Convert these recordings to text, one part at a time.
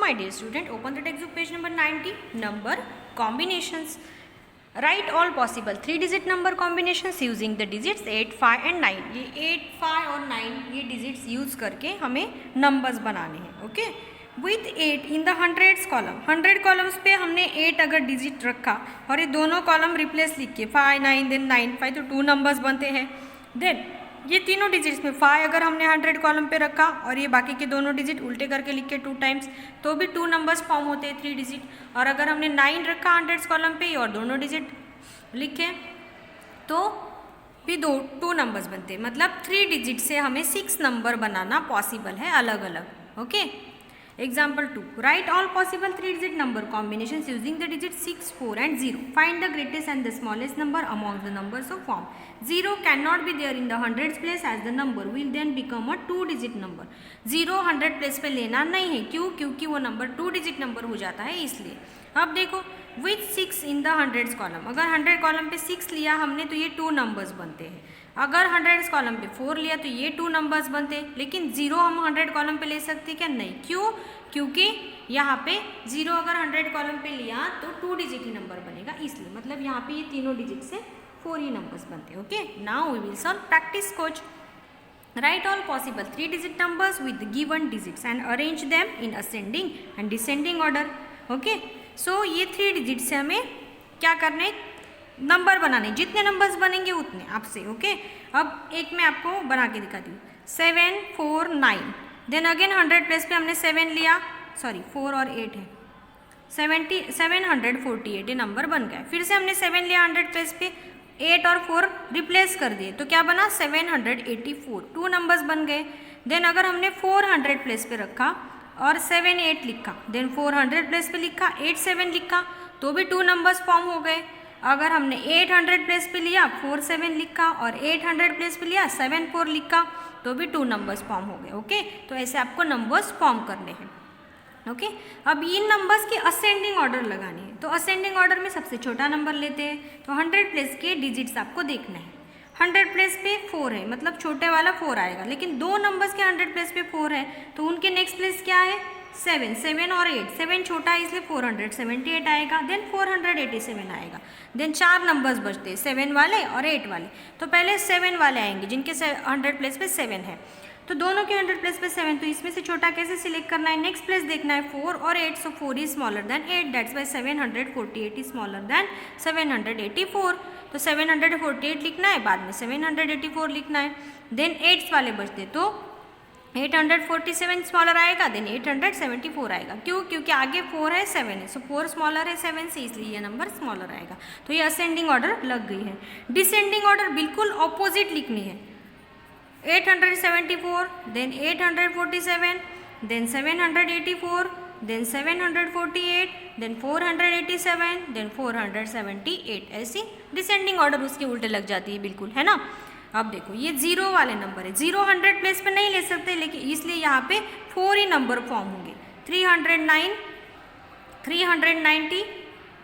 my dear student, open the textbook page number 90, number combinations. Write all possible 3-digit number combinations using the digits 8, 5 and 9. ये 8, 5 और 9 ये digits use करके हमें numbers बनाने हैं. Okay, with 8 in the hundreds column. 100 columns पे हमने 8 अगर डिजिट रखा और ये दोनों कॉलम रिप्लेस लिख के 5, 9 देन 9, 5 तो 2 नंबर्स बनते हैं. देन ये तीनों डिजिट्स में 5 अगर हमने 100 कॉलम पे रखा और ये बाकी के दोनों डिजिट उल्टे करके लिख के 2 टाइम्स तो भी 2 नंबर्स फॉर्म होते हैं 3 डिजिट. और अगर हमने 9 रखा 100 कॉलम पे और दोनों डिजिट लिखे तो भी 2 नंबर्स बनते हैं. मतलब 3 डिजिट से हमें 6 नंबर बनाना पॉसिबल है अलग अलग. Okay, example 2. Right all possible 3-digit number combinations using the digits 6, 4 and 0. Find the greatest and the smallest number among the numbers of form. 0 cannot be there in the hundreds place as the number will then become a 2-digit number. 0 100 place पे लेना नहीं है. क्यों? क्योंकि वो number 2-digit number हो जाता है इसलिए. अब देखो with 6 in the hundreds column. अगर 100 कॉलम पे 6 लिया हमने तो ये 2 नंबर्स बनते हैं. अगर 100 कॉलम पे 4 लिया तो ये 2 नंबर्स बनते हैं. लेकिन 0 हम 100 कॉलम पे ले सकते क्या? नहीं. क्यों? क्योंकि यहाँ पे 0 अगर 100 कॉलम पे लिया तो 2 डिजिट ही नंबर बनेगा इसलिए. मतलब यहाँ पे ये तीनों डिजिट से 4 ही नंबर्स बनते हैं. Okay, now we will solve practice question. Write all possible 3-digit numbers with the given digits and arrange them in ascending and descending order. Okay, so ये 3 डिजिट से हमें क्या करना है? नंबर बनाने. जितने नंबर्स बनेंगे उतने आपसे. ओके, अब एक मैं आपको बना के दिखाती हूँ. 7, 4, 9. देन अगेन 100 प्लेस पे हमने 7 लिया, सॉरी 4 और 8 है 748 ये नंबर बन गया. फिर से हमने 7 लिया 100 प्लेस पे, 8 और 4 रिप्लेस कर दिए तो क्या बना? 784. 2 नंबर्स बन गए. देन अगर हमने 400 प्लेस पे रखा और 7, 8 लिखा, देन 400 प्लेस पे लिखा, 8, 7 लिखा तो भी 2 नंबर्स फॉर्म हो गए. अगर हमने 800 प्लेस पे लिया 4, 7 लिखा और 800 प्लेस पे लिया 7, 4 लिखा तो भी 2 नंबर्स फॉर्म हो गए. ओके, तो ऐसे आपको नंबर्स फॉर्म करने हैं. ओके, अब इन नंबर्स की असेंडिंग ऑर्डर लगानी है. तो असेंडिंग ऑर्डर में सबसे छोटा नंबर लेते हैं. तो 100 प्लेस के डिजिट्स आपको देखना है. 100 प्लेस पे 4 है मतलब छोटे वाला 4 आएगा. लेकिन 2 नंबर्स के 100 प्लेस पे 4 है तो उनके नेक्स्ट प्लेस क्या है? 7 और 8. 7 छोटा है इसलिए 478 आएगा. देन 487 आएगा. देन 4 नंबर्स बचते हैं 7 वाले और 8 वाले. तो पहले 7 वाले आएंगे जिनके 100 प्लेस पे 7 है. तो दोनों के 100 प्लेस पे 7, तो इसमें से छोटा कैसे सिलेक्ट करना है? नेक्स्ट प्लेस देखना है 4 और 8. सो 4 is smaller than 8. That's why 748 is smaller than 784. तो 748 लिखना है, बाद में 784 लिखना है. देन 8 वाले बचते तो 847 स्मॉलर आएगा, देन 874 आएगा. क्यों? क्योंकि आगे 4 है 7 है. सो 4 स्मॉलर है 7 से इसलिए ये नंबर स्मॉलर आएगा. तो ये असेंडिंग ऑर्डर लग गई है. डिसेंडिंग ऑर्डर बिल्कुल ऑपोजिट लिखनी है. 874, then 847, then 784, then 748, then 487, then 478. ऐसी डिसेंडिंग ऑर्डर उसके उल्टे लग जाती है बिल्कुल, है ना. अब देखो ये 0 वाले नंबर है. 0 100 प्लेस पे नहीं ले सकते लेकिन इसलिए यहाँ पे 4 ही नंबर फॉर्म होंगे. 309, 390,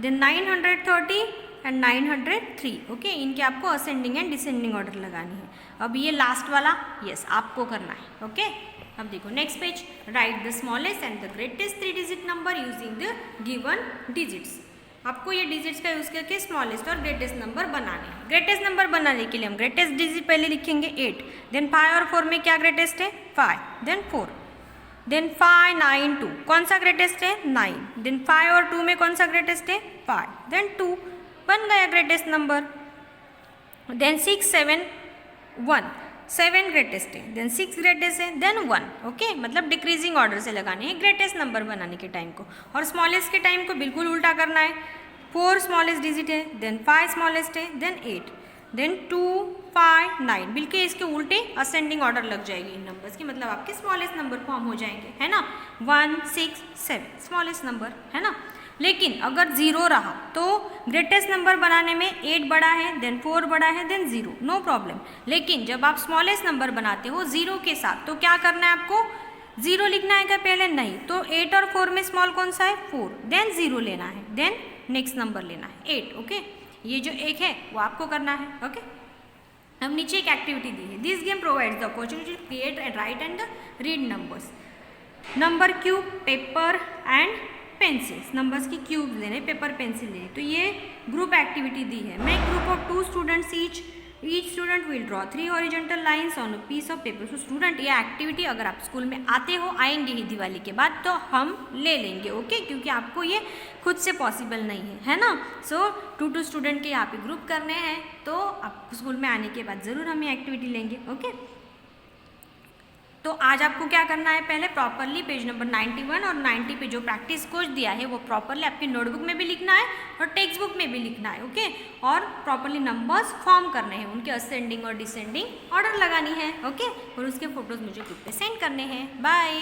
देन 930 एंड 903. ओके, इनके आपको असेंडिंग एंड डिसेंडिंग ऑर्डर लगानी है. अब ये लास्ट वाला यस आपको करना है. ओके, अब देखो next page. Right the smallest and the greatest 3-digit number using the given digits. आपको ये डिजिट्स का यूज़ करके स्मॉलेस्ट और ग्रेटेस्ट नंबर बनाने हैं. ग्रेटेस्ट नंबर बनाने के लिए हम ग्रेटेस्ट डिजिट पहले लिखेंगे 8. देन 5 और 4 में क्या ग्रेटेस्ट है? 5. Then 4, then 5, 9, 2. कौन सा ग्रेटेस्ट है? 9. देन 5 और 2 में कौन सा ग्रेटेस्ट है? 5. देन 2 बन गया ग्रेटेस्ट नंबर. देन 6, 7, 1. 7 ग्रेटेस्ट है, देन 6 ग्रेटेस्ट है, देन 1. ओके, मतलब डिक्रीजिंग ऑर्डर से लगाने हैं ग्रेटेस्ट नंबर बनाने के टाइम को. और स्मॉलेस्ट के टाइम को बिल्कुल उल्टा करना है. 4 स्मॉलेस्ट डिजिट है, देन 5 स्मॉलेस्ट है, देन 8, देन 2, 5, 9. बिल्कुल इसके उल्टे असेंडिंग ऑर्डर लग जाएगी इन नंबर्स की. मतलब आपके स्मॉलेस्ट नंबर फॉर्म हो जाएंगे, है ना. 1, 6, 7 स्मॉलेस्ट नंबर, है ना. लेकिन अगर 0 रहा तो ग्रेटेस्ट नंबर बनाने में 8 बड़ा है, देन 4 बड़ा है, देन 0, नो प्रॉब्लम. लेकिन जब आप स्मॉलेस्ट नंबर बनाते हो 0 के साथ तो क्या करना है आपको? 0 लिखना है क्या पहले? नहीं. तो 8 और 4 में स्मॉल कौन सा है? 4. देन 0 लेना है, देन नेक्स्ट नंबर लेना है 8. ओके, ये जो 1 है वो आपको करना है. ओके, अब नीचे एक एक्टिविटी दी है. This game provides the opportunity to create and write and read numbers. Number cube, paper and pencils, numbers की क्यूब लेने, पेपर पेंसिल लेने। तो ये ग्रुप एक्टिविटी दी है। Make group of 2 students each student will draw 3 horizontal lines on a piece of paper. So student, ये activity अगर आप स्कूल में आते हो, आएंगे ही दिवाली के बाद, तो हम ले लेंगे, ओके, क्योंकि आपको ये खुद से पॉसिबल नहीं है ना। सो 2 स्टूडेंट के यहाँ पे ग्रुप करने हैं, तो आप स्कूल में आने के बाद ज़रूर हम ये एक्टिविटी लेंगे, ओके। तो आज आपको क्या करना है, पहले प्रॉपरली पेज नंबर 91 और 90 पे जो प्रैक्टिस क्वेश्चन दिया है वो प्रॉपरली आपकी नोटबुक में भी लिखना है और टेक्स्ट बुक में भी लिखना है, ओके। और प्रॉपरली नंबर्स फॉर्म करने हैं, उनके असेंडिंग और डिसेंडिंग ऑर्डर लगानी है, ओके। और उसके फोटोज मुझे ग्रुप पे सेंड करने हैं। बाय।